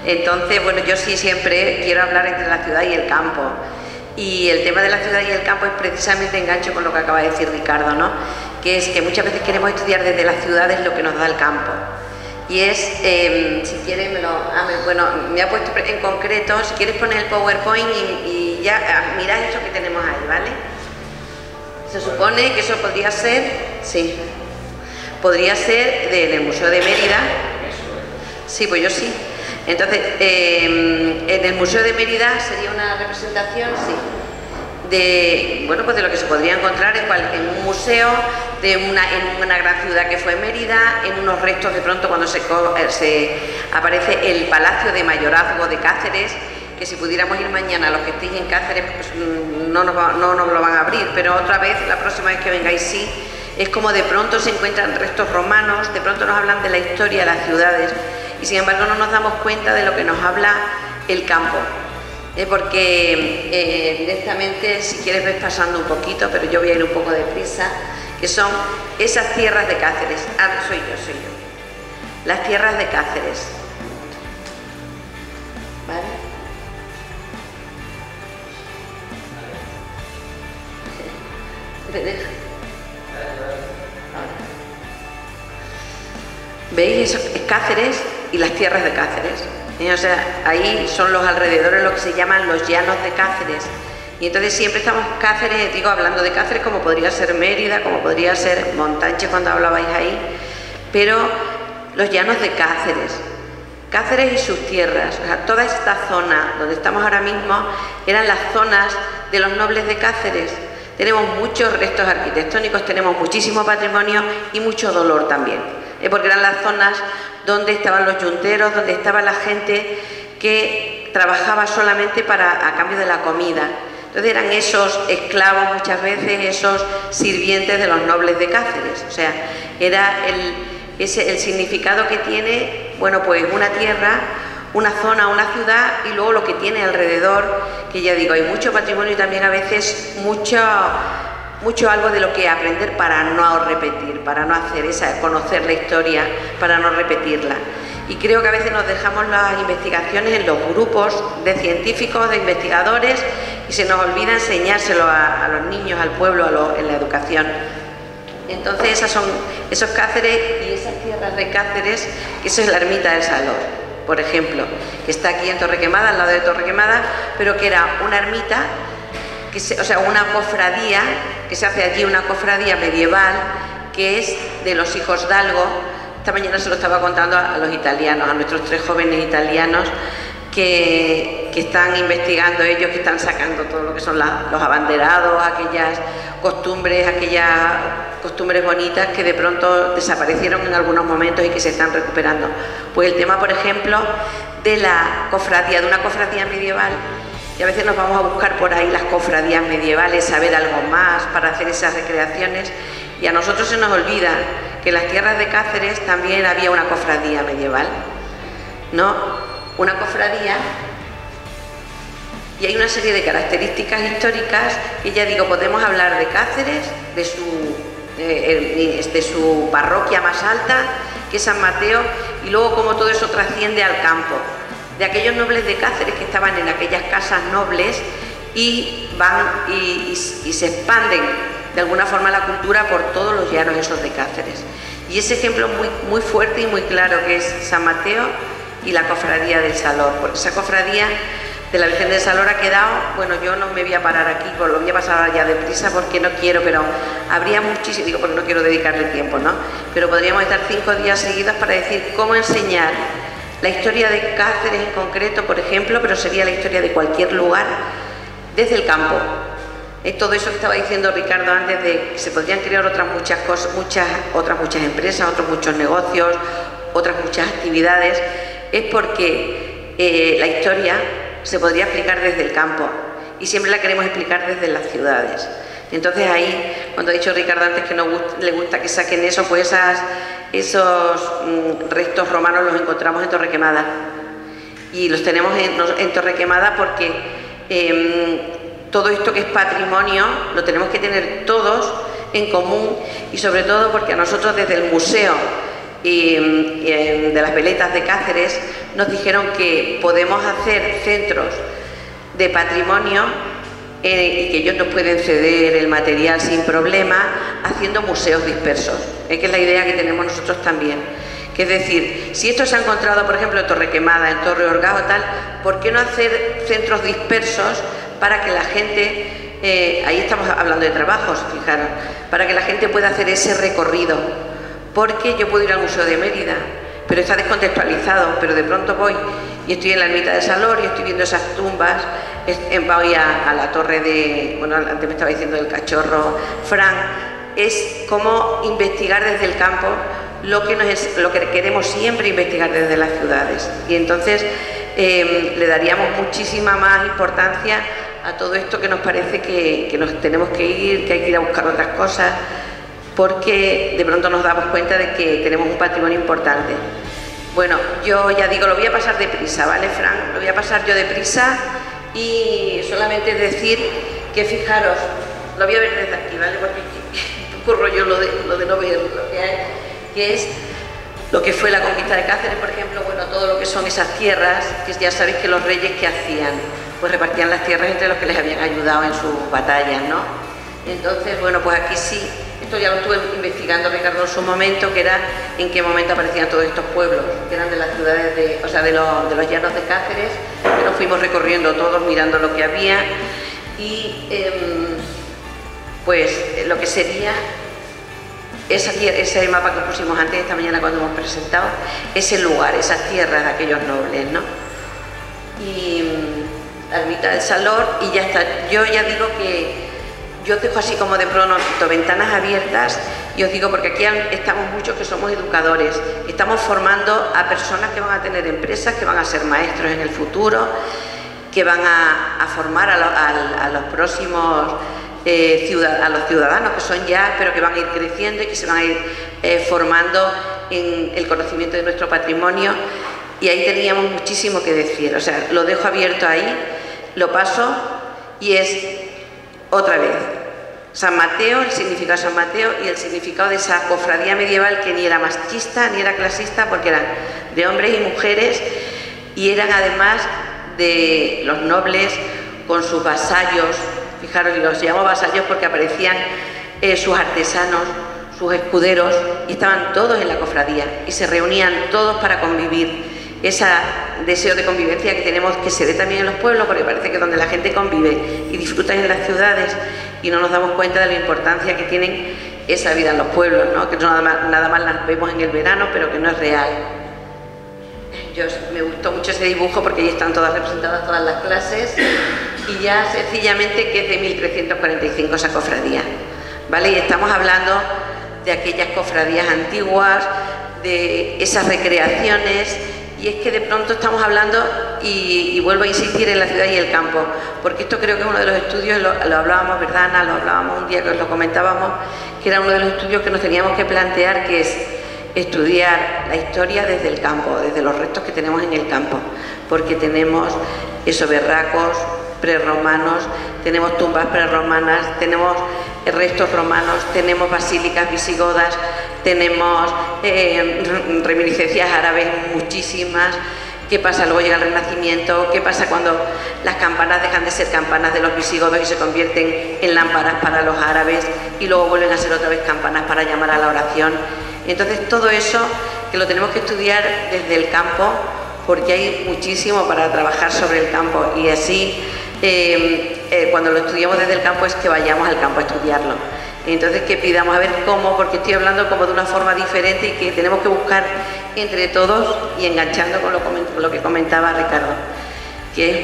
Entonces, bueno, yo sí siempre quiero hablar entre la ciudad y el campo. Y el tema de la ciudad y el campo es precisamente engancho con lo que acaba de decir Ricardo, ¿no? Que es que muchas veces queremos estudiar desde las ciudades lo que nos da el campo. Y es, si quieres, bueno, me ha puesto en concreto, si quieres poner el PowerPoint y ya mirad eso que tenemos ahí, ¿vale? Se supone que eso podría ser, sí, podría ser del Museo de Mérida. Sí, pues yo sí. Entonces, en el Museo de Mérida sería una representación, sí, de, bueno, pues de lo que se podría encontrar en un museo en una gran ciudad que fue Mérida, en unos restos de pronto cuando se aparece el Palacio de Mayorazgo de Cáceres, que si pudiéramos ir mañana, los que estéis en Cáceres, pues no nos lo van a abrir, pero otra vez, la próxima vez que vengáis sí, es como de pronto se encuentran restos romanos, de pronto nos hablan de la historia de las ciudades, y sin embargo no nos damos cuenta de lo que nos habla el campo. Porque directamente, si quieres, ves pasando un poquito, pero yo voy a ir un poco deprisa, que son esas tierras de Cáceres. Ah, soy yo. Las tierras de Cáceres. ¿Vale? ¿Me deja? Ahora. ¿Veis? Eso es Cáceres y las tierras de Cáceres. O sea, ahí son los alrededores, lo que se llaman los llanos de Cáceres. Y entonces siempre estamos Cáceres, digo, hablando de Cáceres, como podría ser Mérida, como podría ser Montánchez cuando hablabais ahí, pero los llanos de Cáceres, Cáceres y sus tierras, o sea, toda esta zona donde estamos ahora mismo eran las zonas de los nobles de Cáceres. Tenemos muchos restos arquitectónicos, tenemos muchísimo patrimonio y mucho dolor también, porque eran las zonas donde estaban los yunteros, donde estaba la gente que trabajaba solamente a cambio de la comida. Entonces eran esos esclavos muchas veces, esos sirvientes de los nobles de Cáceres. O sea, era el significado que tiene, bueno, pues una tierra, una zona, una ciudad y luego lo que tiene alrededor, que ya digo, hay mucho patrimonio y también a veces mucho algo de lo que aprender para no repetir, para no hacer conocer la historia, para no repetirla. Y creo que a veces nos dejamos las investigaciones en los grupos de científicos, de investigadores, y se nos olvida enseñárselo a los niños, al pueblo, en la educación. Entonces esas son esos Cáceres y esas tierras de Cáceres, que eso es la ermita del Salor, por ejemplo, que está aquí en Torrequemada, al lado de Torrequemada, pero que era una ermita, o sea, una cofradía, que se hace allí una cofradía medieval, que es de los hijos Dalgo. Esta mañana se lo estaba contando a los italianos, a nuestros 3 jóvenes italianos, que están investigando ellos, que están sacando todo lo que son los abanderados, aquellas costumbres bonitas que de pronto desaparecieron en algunos momentos y que se están recuperando. Pues el tema, por ejemplo, de la cofradía, de una cofradía medieval, y a veces nos vamos a buscar por ahí las cofradías medievales, saber algo más para hacer esas recreaciones, y a nosotros se nos olvida que en las tierras de Cáceres también había una cofradía medieval, ¿no? Una cofradía, y hay una serie de características históricas que ya digo, podemos hablar de Cáceres, de su parroquia más alta, que es San Mateo, y luego cómo todo eso trasciende al campo, de aquellos nobles de Cáceres que estaban en aquellas casas nobles y van y se expanden de alguna forma la cultura por todos los llanos esos de Cáceres. Y ese ejemplo muy fuerte y muy claro, que es San Mateo y la cofradía del Salor, porque esa cofradía de la Virgen del Salor ha quedado, bueno, yo no me voy a parar aquí, pues lo voy a pasar ya deprisa porque no quiero, pero habría muchísimo, digo, porque no quiero dedicarle tiempo, ¿no? Pero podríamos estar 5 días seguidos para decir cómo enseñar la historia de Cáceres en concreto, por ejemplo, pero sería la historia de cualquier lugar desde el campo. Todo eso que estaba diciendo Ricardo antes, de que se podrían crear otras muchas cosas, muchas empresas, otros muchos negocios, otras muchas actividades, es porque la historia se podría explicar desde el campo y siempre la queremos explicar desde las ciudades. Entonces ahí, cuando ha dicho Ricardo antes que le gusta que saquen eso, pues esos restos romanos los encontramos en Torrequemada, y los tenemos en Torrequemada porque todo esto que es patrimonio lo tenemos que tener todos en común, y sobre todo porque a nosotros desde el museo de las Veletas de Cáceres, nos dijeron que podemos hacer centros de patrimonio y que ellos nos pueden ceder el material sin problema, haciendo museos dispersos, que es la idea que tenemos nosotros también. Que es decir, si esto se ha encontrado, por ejemplo, en Torrequemada, en Torre Orgaz o tal, ¿por qué no hacer centros dispersos para que la gente, ahí estamos hablando de trabajos, fijaros, para que la gente pueda hacer ese recorrido? Porque yo puedo ir al Museo de Mérida, pero está descontextualizado, pero de pronto voy y estoy en la ermita de Salor y estoy viendo esas tumbas, voy a la torre de, bueno, antes me estaba diciendo del Cachorro, Fran, es como investigar desde el campo lo que queremos siempre investigar desde las ciudades. Y entonces le daríamos muchísima más importancia a todo esto, que nos parece que nos tenemos que ir, que hay que ir a buscar otras cosas, porque de pronto nos damos cuenta de que tenemos un patrimonio importante. Bueno, yo ya digo, lo voy a pasar deprisa, ¿vale, Fran? Lo voy a pasar yo deprisa y solamente decir que, fijaros, lo voy a ver desde aquí, ¿vale? Porque un poco rollo lo de no ver lo que hay, que es lo que fue la conquista de Cáceres, por ejemplo, bueno, todo lo que son esas tierras, que ya sabéis que los reyes que hacían, pues repartían las tierras entre los que les habían ayudado en sus batallas, ¿no? Entonces, bueno, pues aquí sí, esto ya lo estuve investigando, Ricardo, en su momento, que era en qué momento aparecían todos estos pueblos, que eran de las ciudades de, o sea, de los llanos de Cáceres, que nos fuimos recorriendo todos, mirando lo que había, y pues lo que sería ese mapa que pusimos antes, esta mañana cuando hemos presentado, ese lugar, esas tierras de aquellos nobles, ¿no? Y la ermita del Salor, y ya está. Yo ya digo que yo os dejo así como de pronto ventanas abiertas, y os digo porque aquí estamos muchos que somos educadores, estamos formando a personas que van a tener empresas, que van a ser maestros en el futuro, que van a formar a los próximos a los ciudadanos que son ya, pero que van a ir creciendo y que se van a ir formando en el conocimiento de nuestro patrimonio, y ahí teníamos muchísimo que decir. O sea, lo dejo abierto ahí, lo paso, y es otra vez San Mateo, el significado de San Mateo y el significado de esa cofradía medieval, que ni era machista ni era clasista, porque eran de hombres y mujeres, y eran además de los nobles con sus vasallos. Fijaros, los llamo vasallos porque aparecían sus artesanos, sus escuderos, y estaban todos en la cofradía y se reunían todos para convivir. Ese deseo de convivencia que tenemos, que se ve también en los pueblos, porque parece que donde la gente convive y disfruta en las ciudades, y no nos damos cuenta de la importancia que tienen esa vida en los pueblos, ¿no? Que nada más las vemos en el verano, pero que no es real. Me gustó mucho ese dibujo porque ahí están todas representadas todas las clases, y ya sencillamente que es de 1345 esa cofradía, ¿vale? Y estamos hablando de aquellas cofradías antiguas, de esas recreaciones, y es que de pronto estamos hablando, y vuelvo a insistir en la ciudad y el campo, porque esto creo que es uno de los estudios, lo hablábamos, ¿verdad, Ana? Lo hablábamos un día que os lo comentábamos, que era uno de los estudios que nos teníamos que plantear, que es estudiar la historia desde el campo, desde los restos que tenemos en el campo, porque tenemos esos berracos prerromanos, tenemos tumbas prerromanas, tenemos restos romanos, tenemos basílicas visigodas, tenemos reminiscencias árabes muchísimas. ¿Qué pasa? Luego llega el Renacimiento. ¿Qué pasa cuando las campanas dejan de ser campanas de los visigodos y se convierten en lámparas para los árabes, y luego vuelven a ser otra vez campanas para llamar a la oración? Entonces, todo eso que lo tenemos que estudiar desde el campo, porque hay muchísimo para trabajar sobre el campo, y así cuando lo estudiamos desde el campo es que vayamos al campo a estudiarlo. Entonces, que pidamos a ver cómo, porque estoy hablando como de una forma diferente, y que tenemos que buscar entre todos, y enganchando con lo que comentaba Ricardo,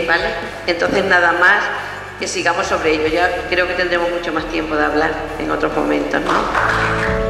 ¿vale? Entonces, nada más, que sigamos sobre ello. Ya creo que tendremos mucho más tiempo de hablar en otros momentos, ¿no?